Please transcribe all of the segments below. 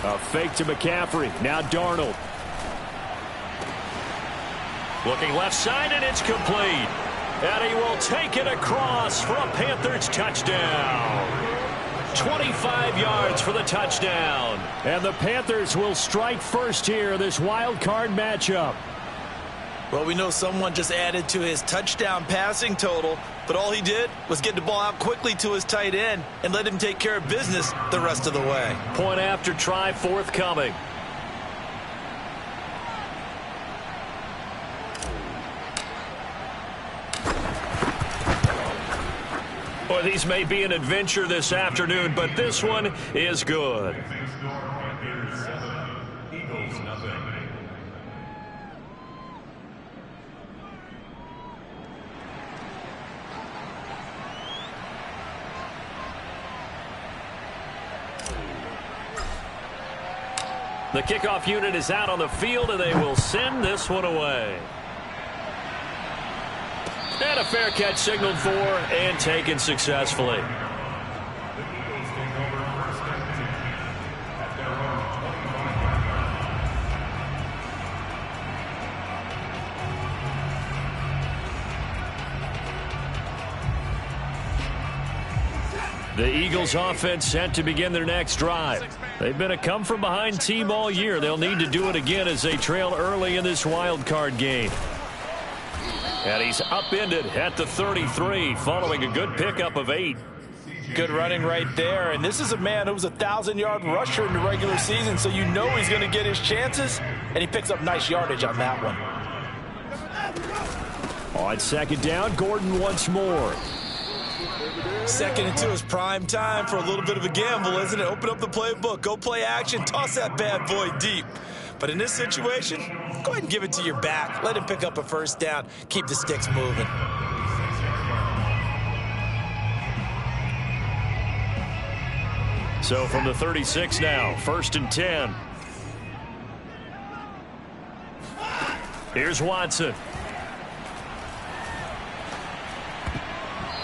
A fake to McCaffrey. Now Darnold. Looking left side, and it's complete. And he will take it across for a Panthers touchdown. 25 yards for the touchdown. And the Panthers will strike first here, this wild card matchup. Well, we know someone just added to his touchdown passing total, but all he did was get the ball out quickly to his tight end and let him take care of business the rest of the way. Point after try forthcoming. Boy, these may be an adventure this afternoon, but this one is good. The kickoff unit is out on the field, and they will send this one away. And a fair catch signaled for and taken successfully. The Eagles offense set to begin their next drive. They've been a come-from-behind team all year. They'll need to do it again as they trail early in this wild card game. And he's upended at the 33 following a good pickup of 8. Good running right there. And this is a man who was a 1,000-yard rusher in the regular season, so you know he's going to get his chances, and he picks up nice yardage on that one. On second down, Gordon once more. 2nd and 2 is prime time for a little bit of a gamble, isn't it? Open up the playbook, go play action, toss that bad boy deep. But in this situation, go ahead and give it to your back. Let him pick up a first down. Keep the sticks moving. So from the 36 now, 1st and 10. Here's Watson.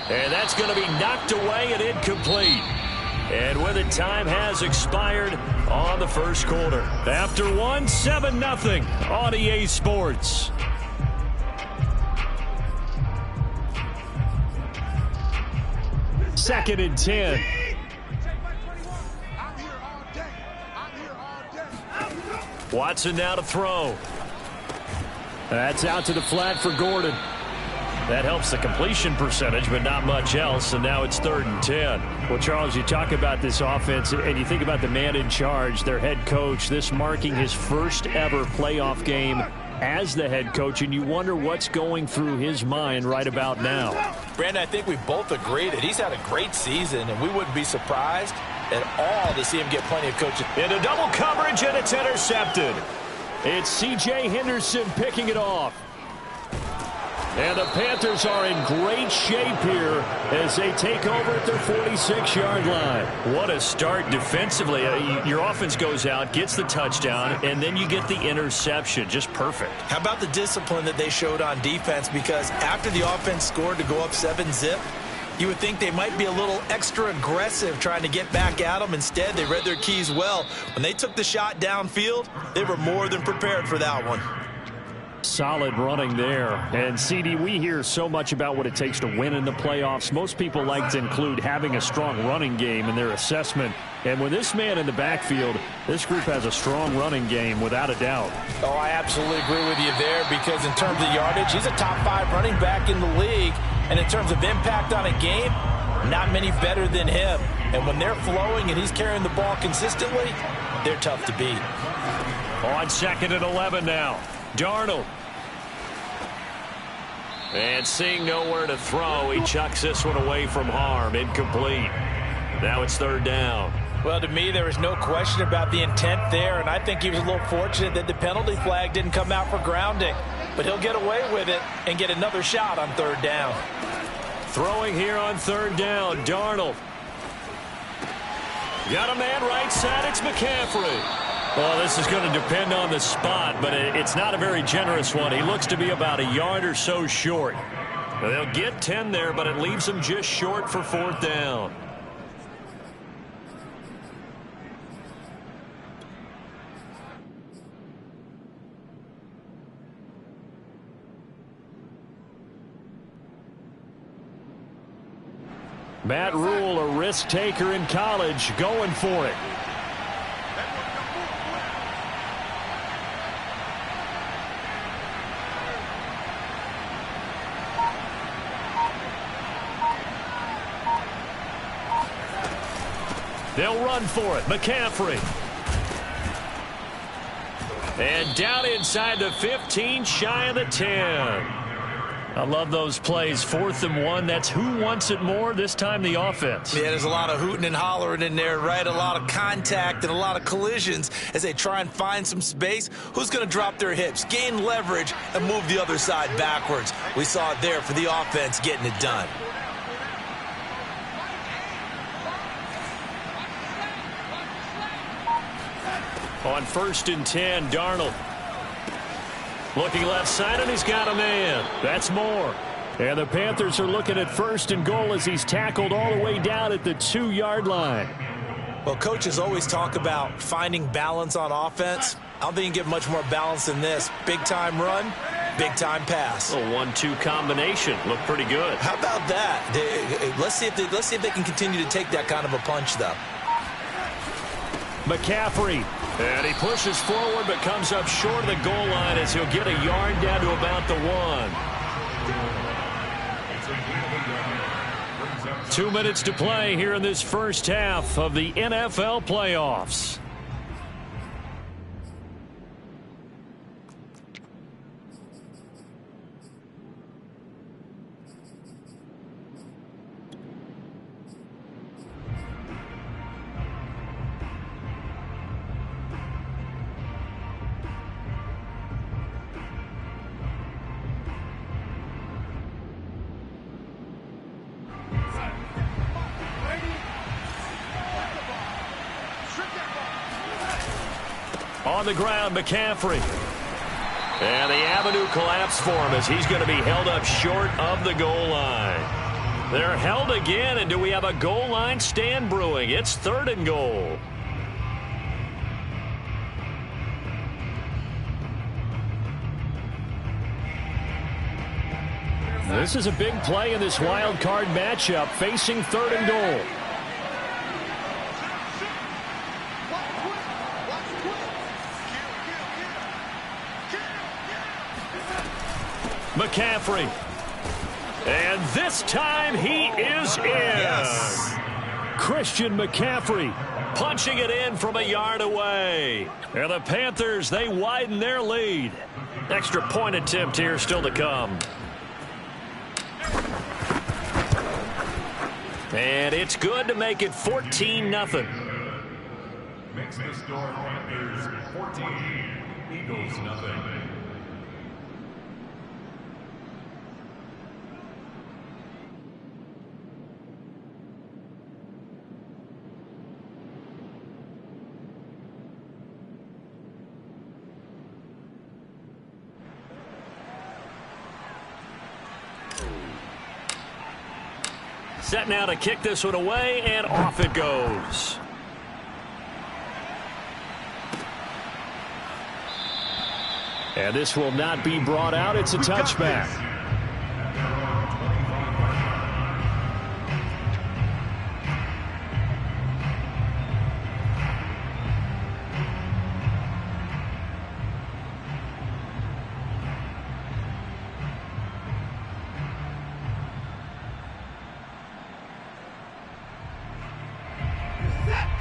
And that's going to be knocked away and incomplete. And with it, time has expired on the first quarter. After 7-0 on EA Sports. Second and 10. Watson now to throw. That's out to the flat for Gordon. That helps the completion percentage, but not much else, and now it's 3rd and 10. Well, Charles, you talk about this offense, and you think about the man in charge, their head coach, this marking his first ever playoff game as the head coach, and you wonder what's going through his mind right about now. Brandon, I think we both agree that he's had a great season, and we wouldn't be surprised at all to see him get plenty of coaching. Into double coverage, and it's intercepted. It's C.J. Henderson picking it off. And the Panthers are in great shape here as they take over at their 46-yard line. What a start defensively. Your offense goes out, gets the touchdown, and then you get the interception. Just perfect. How about the discipline that they showed on defense? Because after the offense scored to go up 7-zip, you would think they might be a little extra aggressive trying to get back at them. Instead, they read their keys well. When they took the shot downfield, they were more than prepared for that one. Solid running there. And, CD, we hear so much about what it takes to win in the playoffs. Most people like to include having a strong running game in their assessment. And with this man in the backfield, this group has a strong running game without a doubt. Oh, I absolutely agree with you there because in terms of yardage, he's a top 5 running back in the league. And in terms of impact on a game, not many better than him. And when they're flowing and he's carrying the ball consistently, they're tough to beat. On 2nd and 11 now. Darnold. And seeing nowhere to throw, he chucks this one away from harm. Incomplete. Now it's 3rd down. Well, to me, there is no question about the intent there, and I think he was a little fortunate that the penalty flag didn't come out for grounding. But he'll get away with it and get another shot on 3rd down. Throwing here on 3rd down, Darnold. Got a man right side, it's McCaffrey. Well, this is going to depend on the spot, but it's not a very generous one. He looks to be about a yard or so short. They'll get 10 there, but it leaves them just short for 4th down. Matt Rule, a risk taker in college, going for it. They'll run for it. McCaffrey. And down inside the 15, shy of the 10. I love those plays. 4th and 1. That's who wants it more. This time the offense. Yeah, there's a lot of hooting and hollering in there, right? A lot of contact and a lot of collisions as they try and find some space. Who's going to drop their hips, gain leverage, and move the other side backwards? We saw it there for the offense getting it done. On 1st and 10, Darnold. Looking left side, and he's got a man. That's Moore. And the Panthers are looking at 1st and goal as he's tackled all the way down at the 2-yard line. Well, coaches always talk about finding balance on offense. I don't think you can get much more balance than this. Big-time run, big-time pass. A 1-2 combination. Looked pretty good. How about that? Let's see if they can continue to take that kind of a punch, though. McCaffrey. And he pushes forward but comes up short of the goal line as he'll get a yard down to about the 1. 2 minutes to play here in this first half of the NFL playoffs. On the ground, McCaffrey. And the avenue collapsed for him as he's going to be held up short of the goal line. They're held again, and do we have a goal line stand brewing? It's 3rd and goal. This is a big play in this wild card matchup, facing 3rd and goal. McCaffrey. And this time he is in. Yes. Christian McCaffrey punching it in from a yard away. And the Panthers, they widen their lead. Extra point attempt here still to come. And it's good to make it 14-0. Makes the score Panthers 14, Eagles nothing. Set now to kick this one away, and off it goes. And this will not be brought out. It's a touchback.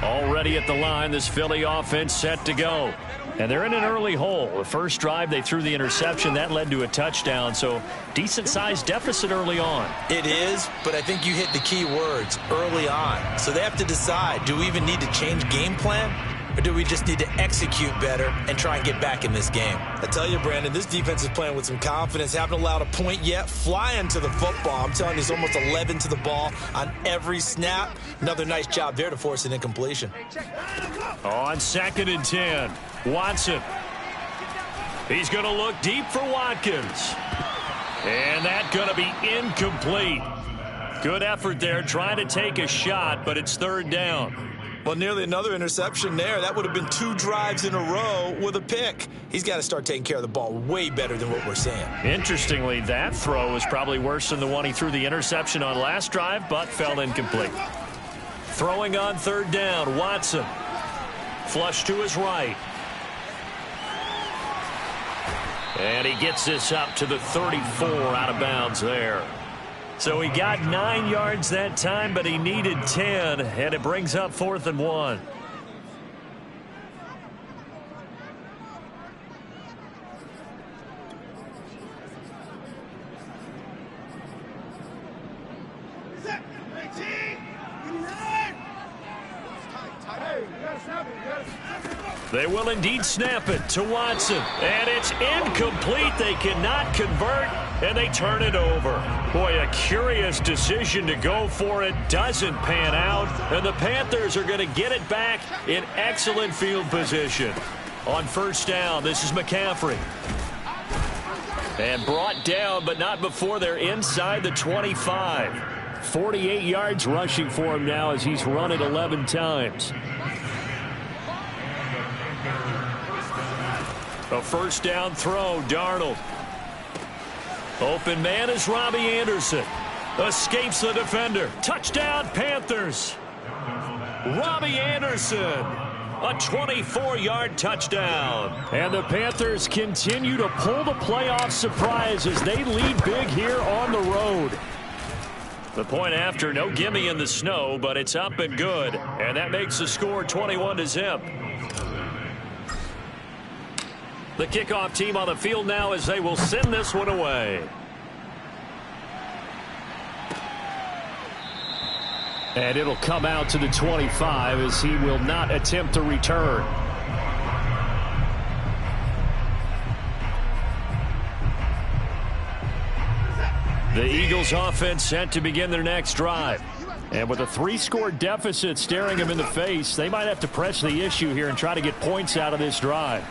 Already at the line, this Philly offense set to go. And they're in an early hole. The first drive, they threw the interception. That led to a touchdown, so decent-sized deficit early on. It is, but I think you hit the key words, early on. So they have to decide, do we even need to change game plan? Or do we just need to execute better and try and get back in this game? I tell you, Brandon, this defense is playing with some confidence. Haven't allowed a point yet. Flying to the football. I'm telling you, it's almost 11 to the ball on every snap. Another nice job there to force an incompletion. On 2nd and 10, Watson. He's going to look deep for Watkins. And that's going to be incomplete. Good effort there trying to take a shot, but it's 3rd down. Well, nearly another interception there. That would have been 2 drives in a row with a pick. He's got to start taking care of the ball way better than what we're seeing. Interestingly, that throw was probably worse than the one he threw the interception on last drive, but fell incomplete. Throwing on 3rd down, Watson. Flush to his right. And he gets this up to the 34 out of bounds there. So he got 9 yards that time, but he needed 10, and it brings up 4th and 1. They will indeed snap it to Watson. And it's incomplete. They cannot convert, and they turn it over. Boy, a curious decision to go for it. Doesn't pan out. And the Panthers are going to get it back in excellent field position. On 1st down, this is McCaffrey. And brought down, but not before they're inside the 25. 48 yards rushing for him now as he's run it 11 times. A 1st down throw, Darnold. Open man is Robbie Anderson. Escapes the defender. Touchdown, Panthers. Robbie Anderson. A 24-yard touchdown. And the Panthers continue to pull the playoff surprise as they lead big here on the road. The point after, no gimme in the snow, but it's up and good. And that makes the score 21-0. The kickoff team on the field now as they will send this one away. And it'll come out to the 25 as he will not attempt to return. The Eagles offense set to begin their next drive. And with a 3-score deficit staring them in the face, they might have to press the issue here and try to get points out of this drive.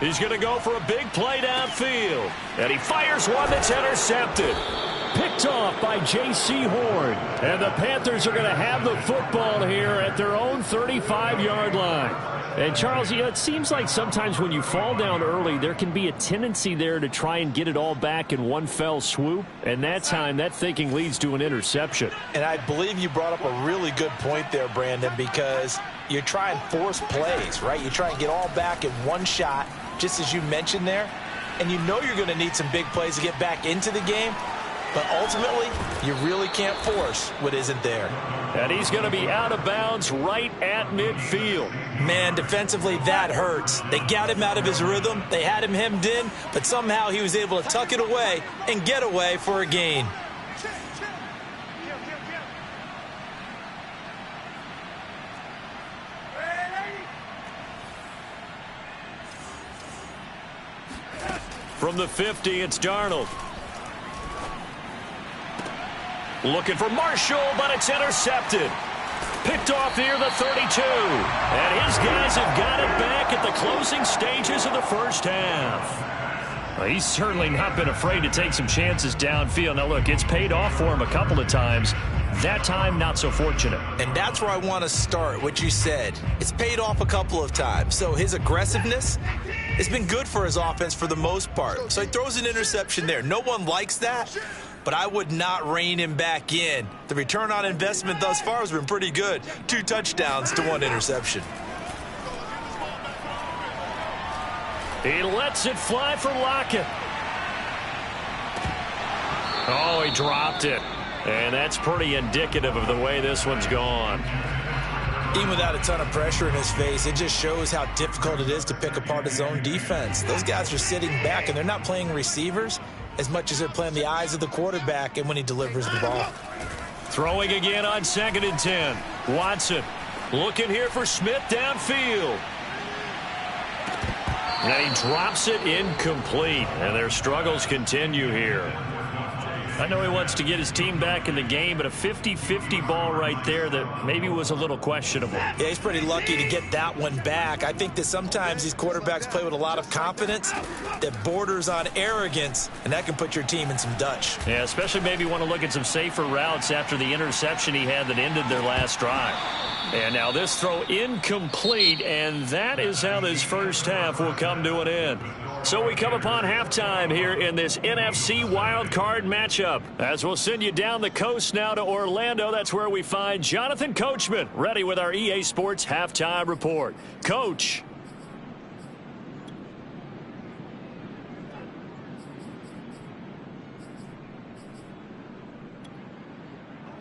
He's going to go for a big play downfield. And he fires one that's intercepted. Picked off by J.C. Horn. And the Panthers are going to have the football here at their own 35-yard line. And, Charles, you know, it seems like sometimes when you fall down early, there can be a tendency there to try and get it all back in one fell swoop. And that time, that thinking leads to an interception. And I believe you brought up a really good point there, Brandon, because you try and force plays, right? You try and get all back in one shot, just as you mentioned there. And you know you're going to need some big plays to get back into the game. But ultimately, you really can't force what isn't there. And he's going to be out of bounds right at midfield. Man, defensively, that hurts. They got him out of his rhythm. They had him hemmed in, but somehow he was able to tuck it away and get away for a gain. From the 50, it's Darnold. Looking for Marshall, but it's intercepted. Picked off near the 32. And his guys have got it back at the closing stages of the first half. Well, he's certainly not been afraid to take some chances downfield. Now, look, it's paid off for him a couple of times. That time, not so fortunate. And that's where I want to start, what you said. It's paid off a couple of times. So his aggressiveness has been good for his offense for the most part. So he throws an interception there. No one likes that, but I would not rein him back in. The return on investment thus far has been pretty good. 2 touchdowns to 1 interception. He lets it fly for Lockett. Oh, he dropped it. And that's pretty indicative of the way this one's gone. Even without a ton of pressure in his face, it just shows how difficult it is to pick apart his own defense. Those guys are sitting back, and they're not playing receivers as much as they're playing the eyes of the quarterback and when he delivers the ball. Throwing again on 2nd and 10. Watson looking here for Smith downfield. And he drops it incomplete. And their struggles continue here. I know he wants to get his team back in the game, but a 50-50 ball right there that maybe was a little questionable. Yeah, he's pretty lucky to get that one back. I think that sometimes these quarterbacks play with a lot of confidence that borders on arrogance, and that can put your team in some Dutch. Yeah, especially maybe want to look at some safer routes after the interception he had that ended their last drive. And now this throw incomplete, and that is how this first half will come to an end. So we come upon halftime here in this NFC Wild Card matchup. As we'll send you down the coast now to Orlando, that's where we find Jonathan Coachman ready with our EA Sports Halftime Report. Coach.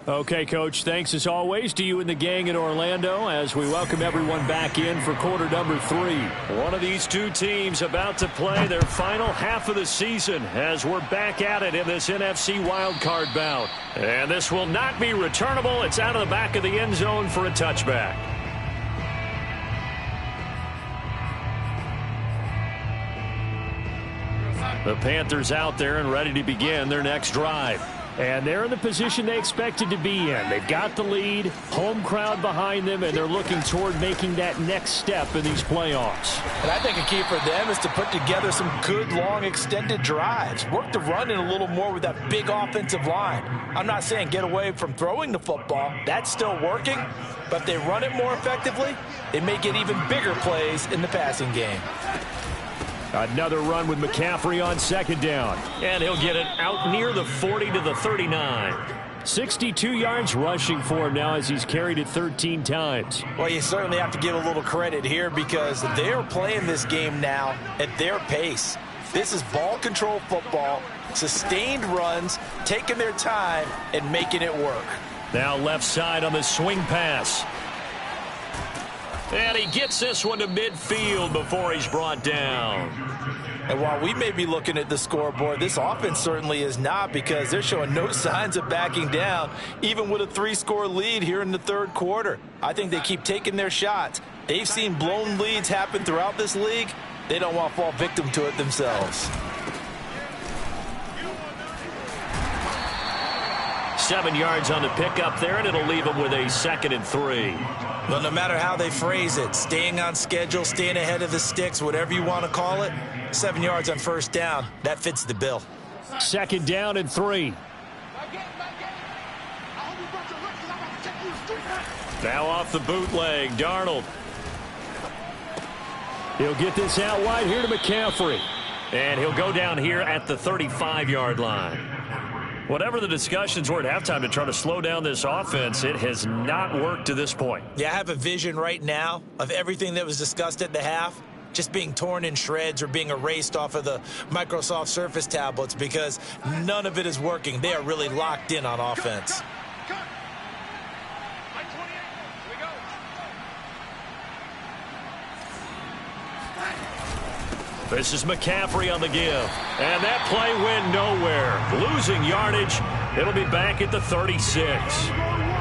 Okay, Coach, thanks as always to you and the gang in Orlando as we welcome everyone back in for quarter number 3. One of these two teams about to play their final half of the season as we're back at it in this NFC wildcard bout. And this will not be returnable. It's out of the back of the end zone for a touchback. The Panthers out there and ready to begin their next drive. And they're in the position they expected to be in. They've got the lead, home crowd behind them, and they're looking toward making that next step in these playoffs. And I think a key for them is to put together some good, long, extended drives. Work the run in a little more with that big offensive line. I'm not saying get away from throwing the football. That's still working. But if they run it more effectively, they may get even bigger plays in the passing game. Another run with McCaffrey on second down. And he'll get it out near the 40 to the 39. 62 yards rushing for him now as he's carried it 13 times. Well, you certainly have to give a little credit here because they're playing this game now at their pace. This is ball control football, sustained runs, taking their time and making it work. Now left side on the swing pass. And he gets this one to midfield before he's brought down. And while we may be looking at the scoreboard, this offense certainly is not because they're showing no signs of backing down, even with a 3-score lead here in the third quarter. I think they keep taking their shots. They've seen blown leads happen throughout this league. They don't want to fall victim to it themselves. 7 yards on the pickup there, and it'll leave them with a 2nd and 3. Well, no matter how they phrase it, staying on schedule, staying ahead of the sticks, whatever you want to call it, 7 yards on first down, that fits the bill. 2nd down and 3. Now off the bootleg, Darnold. He'll get this out wide here to McCaffrey. And he'll go down here at the 35-yard line. Whatever the discussions were at halftime to try to slow down this offense, it has not worked to this point. Yeah, I have a vision right now of everything that was discussed at the half just being torn in shreds or being erased off of the Microsoft Surface tablets because none of it is working. They are really locked in on offense. This is McCaffrey on the give. And that play went nowhere. Losing yardage. It'll be back at the 36.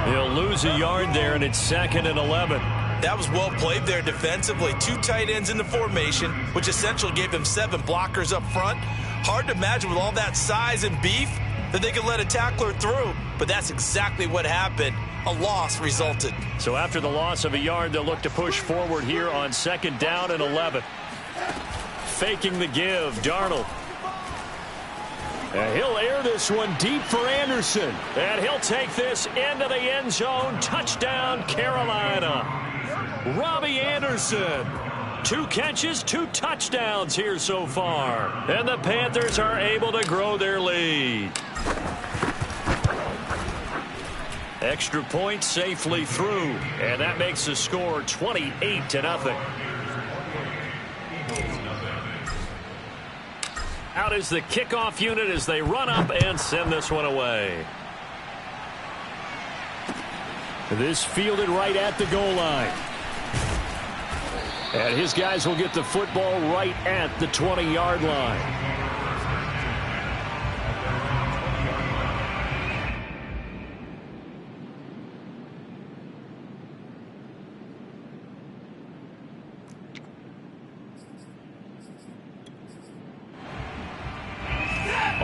He'll lose a yard there, and it's 2nd and 11. That was well played there defensively. 2 tight ends in the formation, which essentially gave them 7 blockers up front. Hard to imagine with all that size and beef that they could let a tackler through. But that's exactly what happened. A loss resulted. So after the loss of a yard, they'll look to push forward here on 2nd down and 11. Faking the give, Darnold. And he'll air this one deep for Anderson. And he'll take this into the end zone. Touchdown, Carolina. Robbie Anderson. 2 catches, 2 touchdowns here so far. And the Panthers are able to grow their lead. Extra point safely through. And that makes the score 28-0. Out is the kickoff unit as they run up and send this one away. This fielded right at the goal line. And his guys will get the football right at the 20-yard line.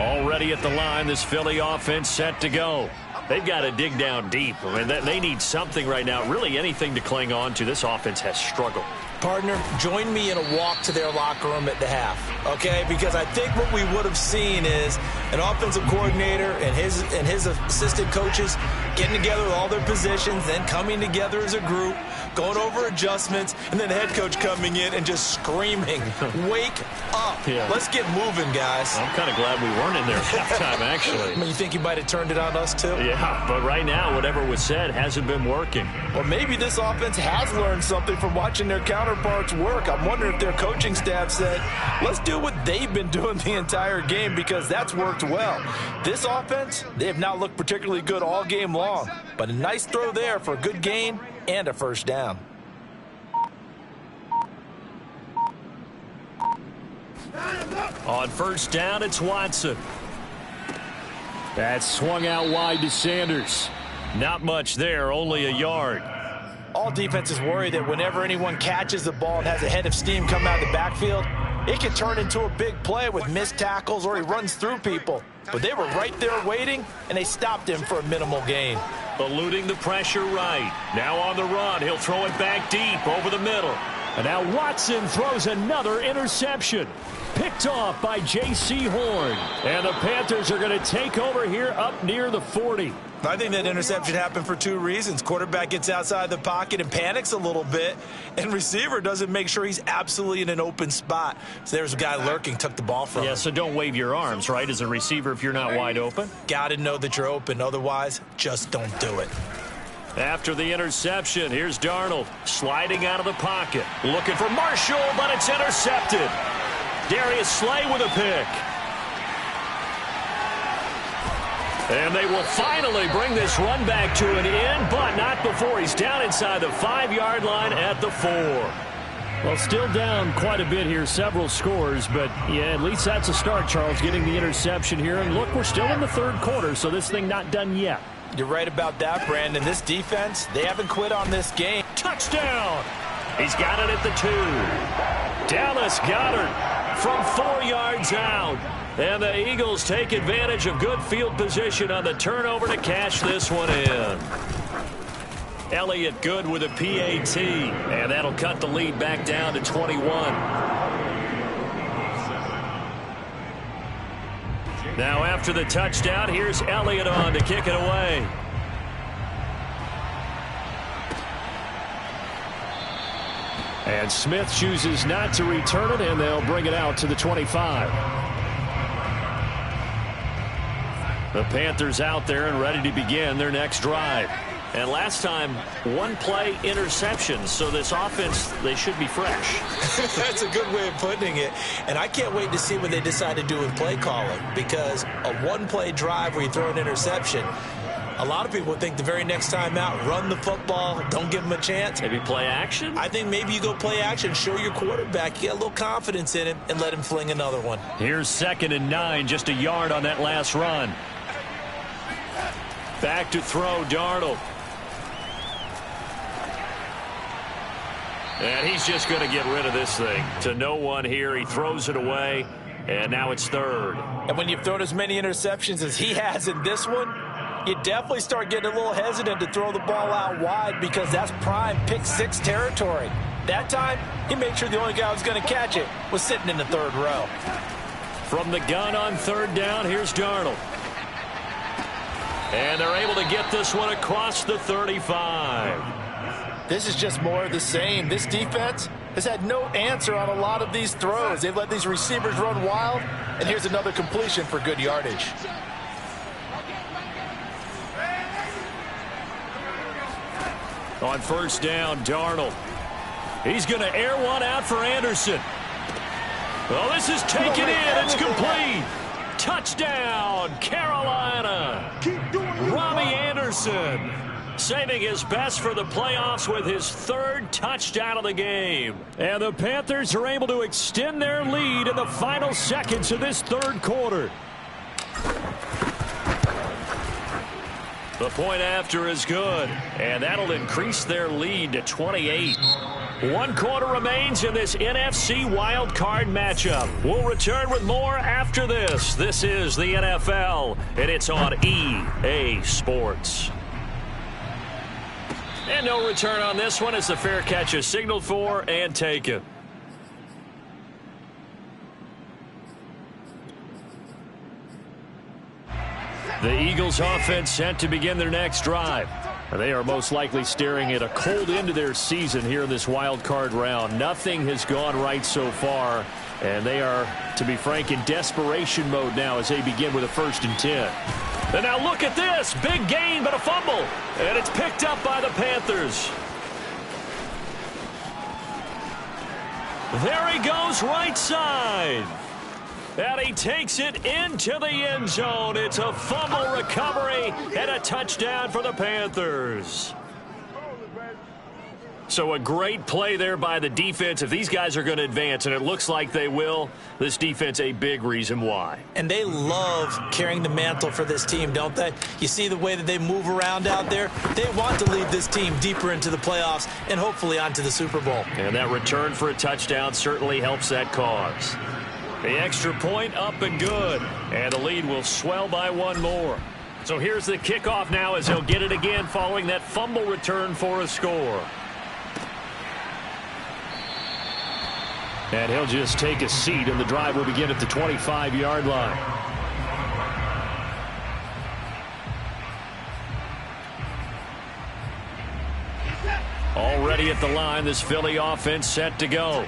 Already at the line, this Philly offense set to go. They've got to dig down deep. I mean, they need something right now, really anything to cling on to. This offense has struggled. Partner, join me in a walk to their locker room at the half, okay? Because I think what we would have seen is an offensive coordinator and his assistant coaches getting together with all their positions, then coming together as a group, going over adjustments, and then the head coach coming in and just screaming, wake up. Yeah. Let's get moving, guys. I'm kind of glad we weren't in there at halftime, actually. I mean, you think you might have turned it on us, too? Yeah, but right now, whatever was said hasn't been working. Or maybe this offense has learned something from watching their counterparts work. I'm wondering if their coaching staff said, let's do what they've been doing the entire game, because that's worked well. This offense, they have not looked particularly good all game long, but a nice throw there for a good gain and a first down. On first down, it's Watson. That's swung out wide to Sanders. Not much there, only a yard. All defenses worry that whenever anyone catches the ball and has a head of steam come out of the backfield, it can turn into a big play with missed tackles or he runs through people. But they were right there waiting, and they stopped him for a minimal gain. Eluding the pressure right. Now on the run, he'll throw it back deep over the middle. And now Watson throws another interception. Picked off by J.C. Horn. And the Panthers are going to take over here up near the 40. I think that interception happened for two reasons. Quarterback gets outside the pocket and panics a little bit, and receiver doesn't make sure he's absolutely in an open spot. So there's a guy lurking, took the ball from him. Yeah, so don't wave your arms, right, as a receiver if you're not wide open? Got to know that you're open. Otherwise, just don't do it. After the interception, here's Darnold sliding out of the pocket. Looking for Marshall, but it's intercepted. Darius Slay with a pick. And they will finally bring this run back to an end, but not before he's down inside the 5-yard line at the 4. Well, still down quite a bit here, several scores, but yeah, at least that's a start, Charles, getting the interception here. And look, we're still in the third quarter, so this thing not done yet. You're right about that, Brandon. This defense, they haven't quit on this game. Touchdown! He's got it at the 2. Dallas Goedert from 4 yards out. And the Eagles take advantage of good field position on the turnover to cash this one in. Elliott good with a PAT. And that'll cut the lead back down to 21. Now after the touchdown, here's Elliott on to kick it away. And Smith chooses not to return it, and they'll bring it out to the 25. The Panthers out there and ready to begin their next drive. And last time, one-play interceptions, so this offense, they should be fresh. That's a good way of putting it. And I can't wait to see what they decide to do with play calling, because a one-play drive where you throw an interception, a lot of people think the very next time out, run the football, don't give them a chance. Maybe play action? I think maybe you go play action, show your quarterback, get a little confidence in him, and let him fling another one. Here's 2nd and 9, just a yard on that last run. Back to throw, Darnold. And he's just going to get rid of this thing. To no one here. He throws it away, and now it's 3rd. And when you've thrown as many interceptions as he has in this one, you definitely start getting a little hesitant to throw the ball out wide, because that's prime pick-6 territory. That time, he made sure the only guy who was going to catch it was sitting in the 3rd row. From the gun on 3rd down, here's Darnold. And they're able to get this one across the 35. This is just more of the same. This defense has had no answer on a lot of these throws. They've let these receivers run wild, and here's another completion for good yardage. On first down, Darnold. He's going to air one out for Anderson. Well, this is taken in. It's complete. Touchdown, Carolina. Robbie Anderson saving his best for the playoffs with his 3rd touchdown of the game. And the Panthers are able to extend their lead in the final seconds of this 3rd quarter. The point after is good, and that'll increase their lead to 28. 1 quarter remains in this NFC Wild Card matchup. We'll return with more after this. This is the NFL, and it's on EA Sports. And no return on this one as the fair catch is signaled for and taken. The Eagles offense set to begin their next drive. They are most likely staring at a cold end to their season here in this wild card round. Nothing has gone right so far, and they are, to be frank, in desperation mode now as they begin with a 1st and 10. And now look at this. Big gain, but a fumble. And it's picked up by the Panthers. There he goes, right side. And he takes it into the end zone. It's a fumble recovery and a touchdown for the Panthers. So a great play there by the defense. If these guys are going to advance, and it looks like they will, this defense a big reason why. And they love carrying the mantle for this team, don't they? You see the way that they move around out there? They want to lead this team deeper into the playoffs and hopefully onto the Super Bowl. And that return for a touchdown certainly helps that cause. The extra point up and good. And the lead will swell by 1 more. So here's the kickoff now as he'll get it again following that fumble return for a score. And he'll just take a seat, and the drive will begin at the 25-yard line. Already at the line, this Philly offense set to go.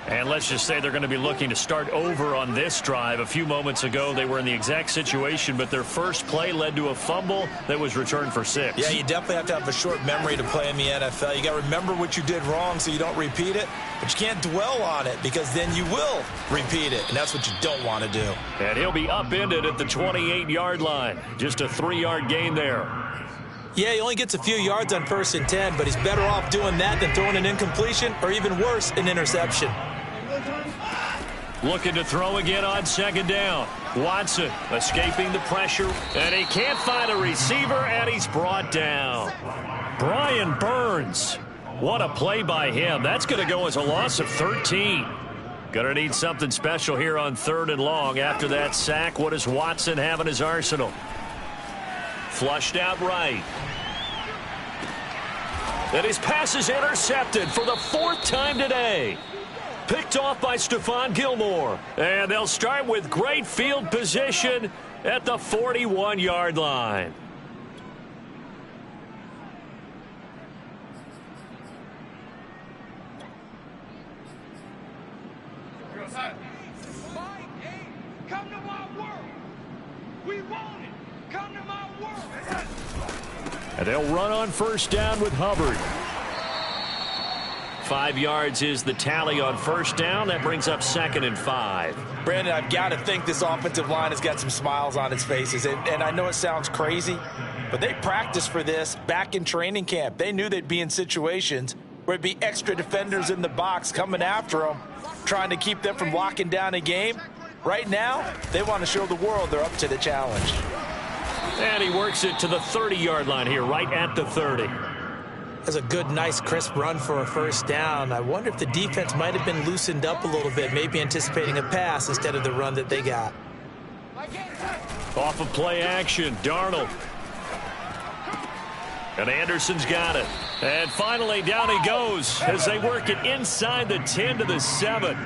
And let's just say they're going to be looking to start over on this drive. A few moments ago, they were in the exact situation, but their first play led to a fumble that was returned for 6. Yeah, you definitely have to have a short memory to play in the NFL. You got to remember what you did wrong so you don't repeat it, but you can't dwell on it because then you will repeat it, and that's what you don't want to do. And he'll be upended at the 28-yard line. Just a 3-yard gain there. Yeah, he only gets a few yards on 1st and 10, but he's better off doing that than throwing an incompletion or even worse, an interception. Looking to throw again on 2nd down. Watson escaping the pressure, and he can't find a receiver, and he's brought down. Brian Burns. What a play by him. That's going to go as a loss of 13. Going to need something special here on 3rd and long. After that sack, what does Watson have in his arsenal? Flushed out right. And his pass is intercepted for the 4th time today. Picked off by Stephon Gilmore. And they'll start with great field position at the 41-yard line. Come to my world. We want it. Come to my world. And they'll run on 1st down with Hubbard. 5 yards is the tally on 1st down. That brings up 2nd and 5. Brandon, I've got to think this offensive line has got some smiles on its faces. And I know it sounds crazy, but they practiced for this back in training camp. They knew they'd be in situations where it'd be extra defenders in the box coming after them, trying to keep them from locking down a game. Right now, they want to show the world they're up to the challenge. And he works it to the 30-yard line here, right at the 30. That's a good, nice, crisp run for a 1st down. I wonder if the defense might have been loosened up a little bit, maybe anticipating a pass instead of the run that they got. Off of play action, Darnold. And Anderson's got it. And finally, down he goes as they work it inside the 10 to the 7.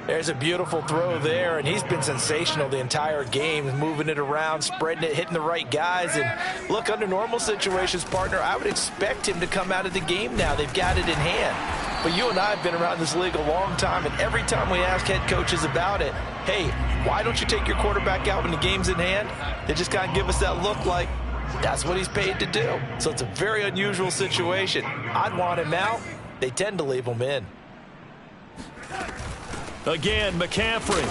There's a beautiful throw there, and he's been sensational the entire game, moving it around, spreading it, hitting the right guys. And look, under normal situations, partner, I would expect him to come out of the game now. They've got it in hand. But you and I have been around this league a long time, and every time we ask head coaches about it, hey, why don't you take your quarterback out when the game's in hand? They just kind of give us that look like that's what he's paid to do. So it's a very unusual situation. I'd want him out. They tend to leave him in. Again, McCaffrey.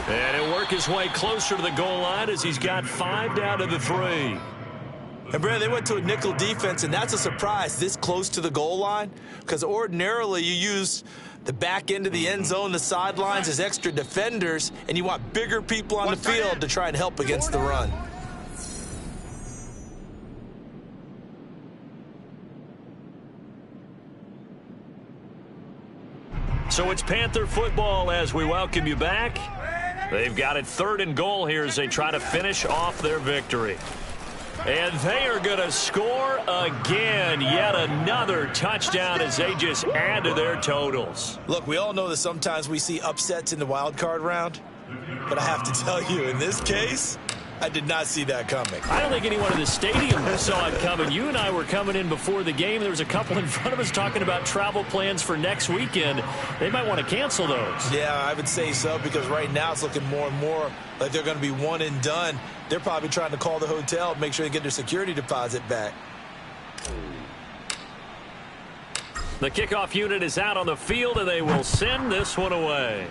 And he'll work his way closer to the goal line as he's got 5 down to the 3. And, Brad, they went to a nickel defense, and that's a surprise this close to the goal line, because ordinarily you use the back end of the end zone, the sidelines as extra defenders, and you want bigger people on the field to try and help against the run. So it's Panther football as we welcome you back. They've got it 3rd and goal here as they try to finish off their victory. And they are going to score again. Yet another touchdown as they just add to their totals. Look, we all know that sometimes we see upsets in the wild card round. But I have to tell you, in this case, I did not see that coming. I don't think anyone in the stadium saw it coming. You and I were coming in before the game. There was a couple in front of us talking about travel plans for next weekend. They might want to cancel those. Yeah, I would say so, because right now it's looking more and more like they're going to be one and done. They're probably trying to call the hotel and make sure they get their security deposit back. The kickoff unit is out on the field, and they will send this one away.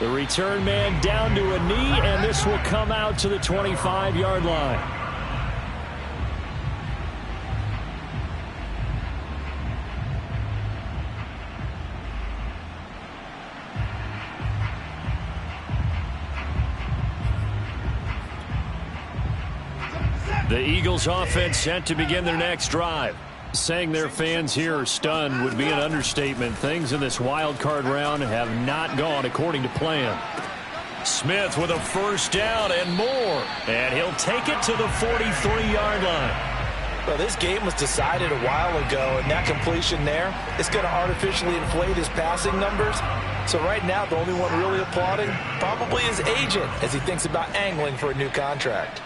The return man down to a knee, and this will come out to the 25-yard line. The Eagles offense set to begin their next drive. Saying their fans here are stunned would be an understatement. Things in this wild card round have not gone according to plan. Smith with a first down and more. And he'll take it to the 43-yard line. Well, this game was decided a while ago, and that completion there is going to artificially inflate his passing numbers. So right now, the only one really applauding probably his agent as he thinks about angling for a new contract.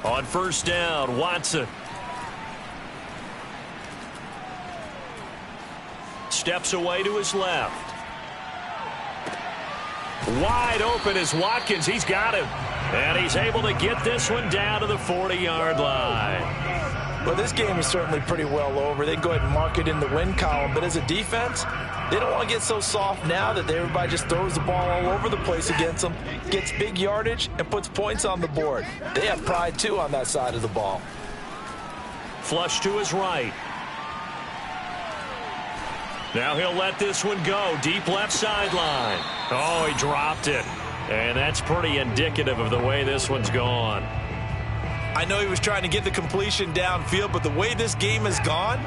On first down, Watson. Steps away to his left. Wide open is Watkins. He's got him. And he's able to get this one down to the 40-yard line. Well, this game is certainly pretty well over. They can go ahead and mark it in the win column. But as a defense, they don't want to get so soft now that everybody just throws the ball all over the place against them, gets big yardage, and puts points on the board. They have pride, too, on that side of the ball. Flush to his right. Now he'll let this one go. Deep left sideline. Oh, he dropped it. And that's pretty indicative of the way this one's gone. I know he was trying to get the completion downfield, but the way this game has gone,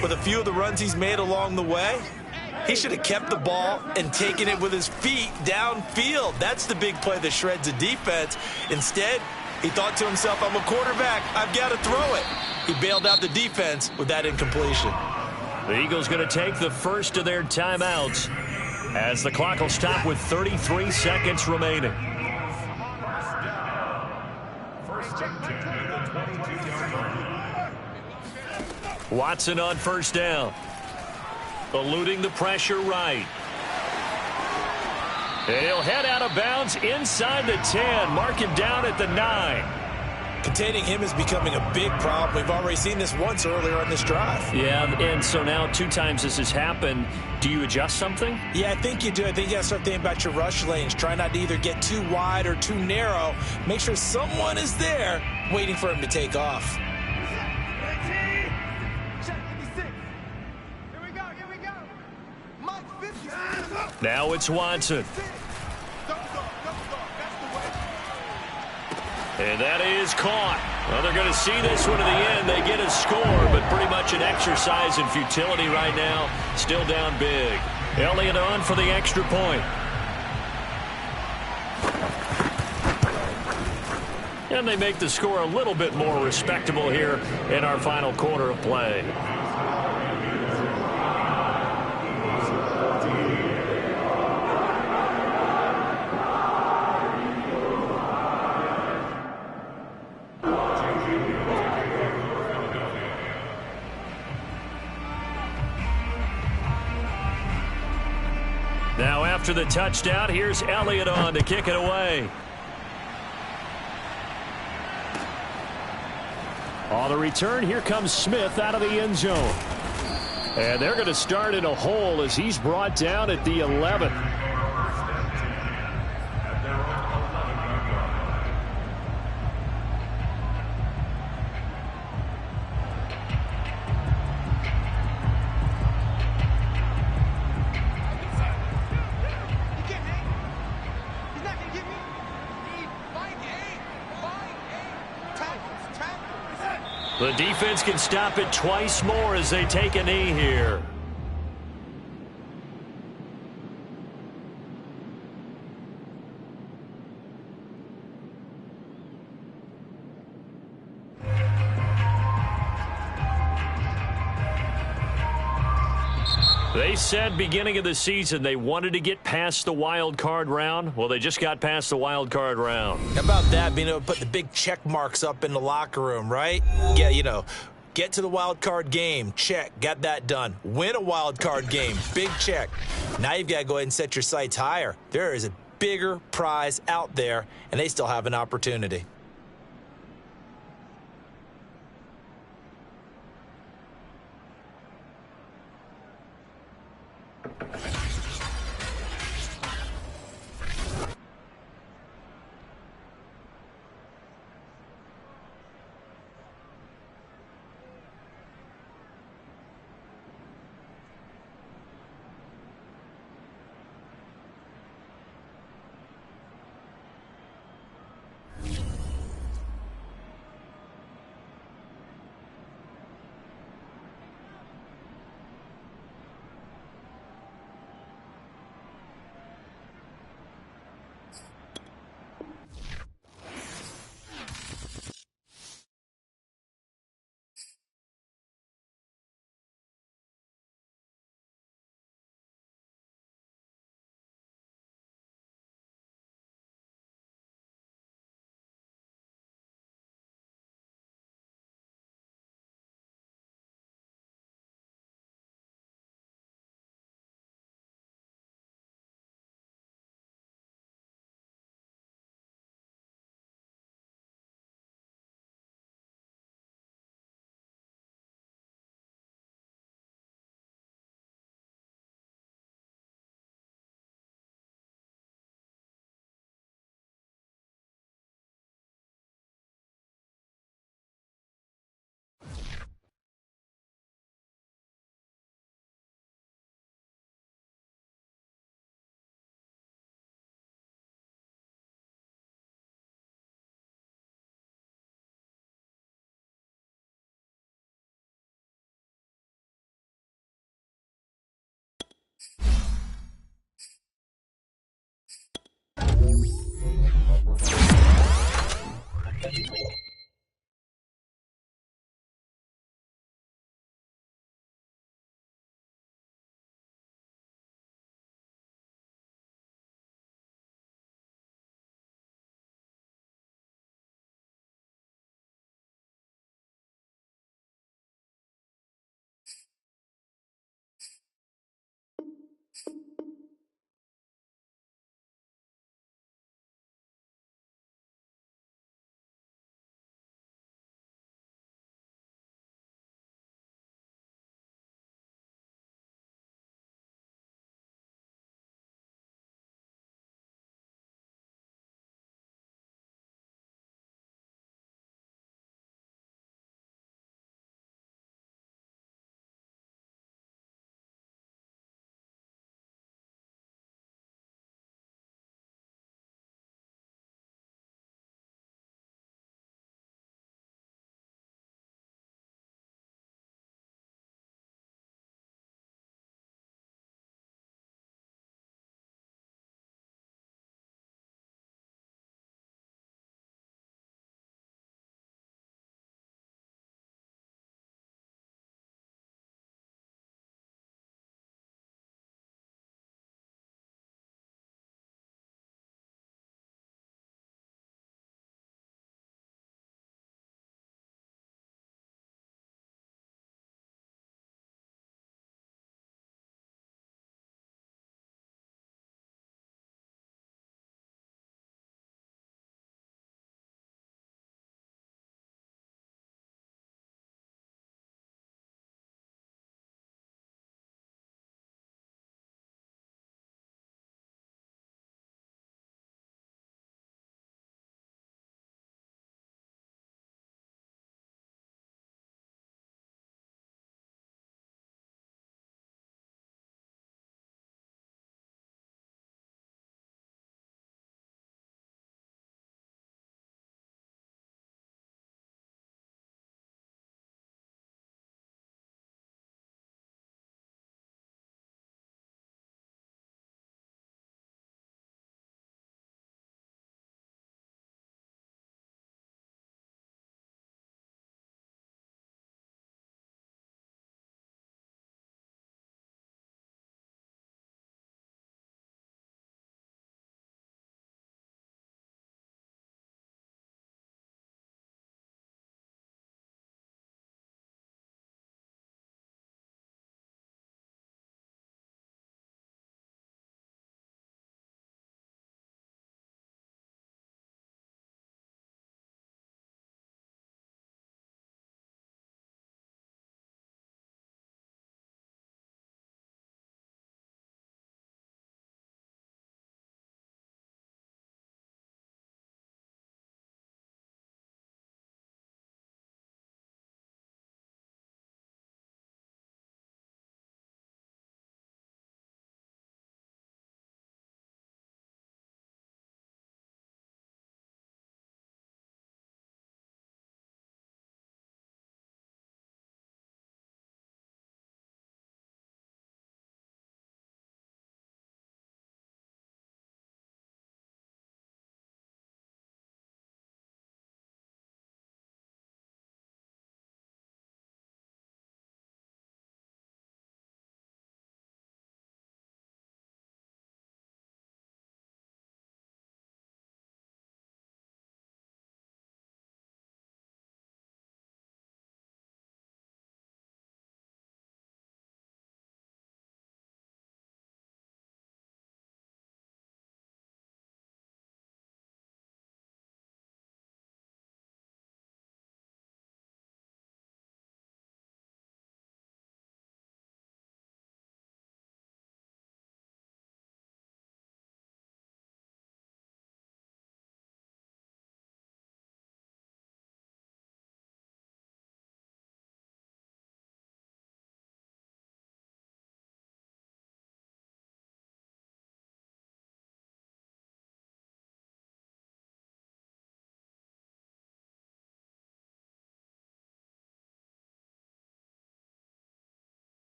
with a few of the runs he's made along the way, he should have kept the ball and taken it with his feet downfield. That's the big play that shreds a defense. Instead, he thought to himself, I'm a quarterback. I've got to throw it. He bailed out the defense with that incompletion. The Eagles going to take the first of their timeouts as the clock will stop with 33 seconds remaining. Watson on first down. Eluding the pressure right. And he'll head out of bounds inside the 10. Mark him down at the 9. Containing him is becoming a big problem. We've already seen this once earlier on this drive. Yeah, and so now 2 times this has happened. Do you adjust something? Yeah, I think you do. I think you got to start thinking about your rush lanes. Try not to either get too wide or too narrow. Make sure someone is there waiting for him to take off. Now it's Watson. And that is caught. Well, they're going to see this one to the end. They get a score, but pretty much an exercise in futility right now. Still down big. Elliott on for the extra point. And they make the score a little bit more respectable here in our final quarter of play. Now after the touchdown, here's Elliott on to kick it away. On the return, here comes Smith out of the end zone. And they're going to start in a hole as he's brought down at the 11. The defense can stop it twice more as they take a knee here. They said beginning of the season they wanted to get past the wild card round. Well, they just got past the wild card round. How about that, being able to put the big check marks up in the locker room, right? Yeah, you know, get to the wild card game, check, got that done. Win a wild card game, big check. Now you've got to go ahead and set your sights higher. There is a bigger prize out there, and they still have an opportunity.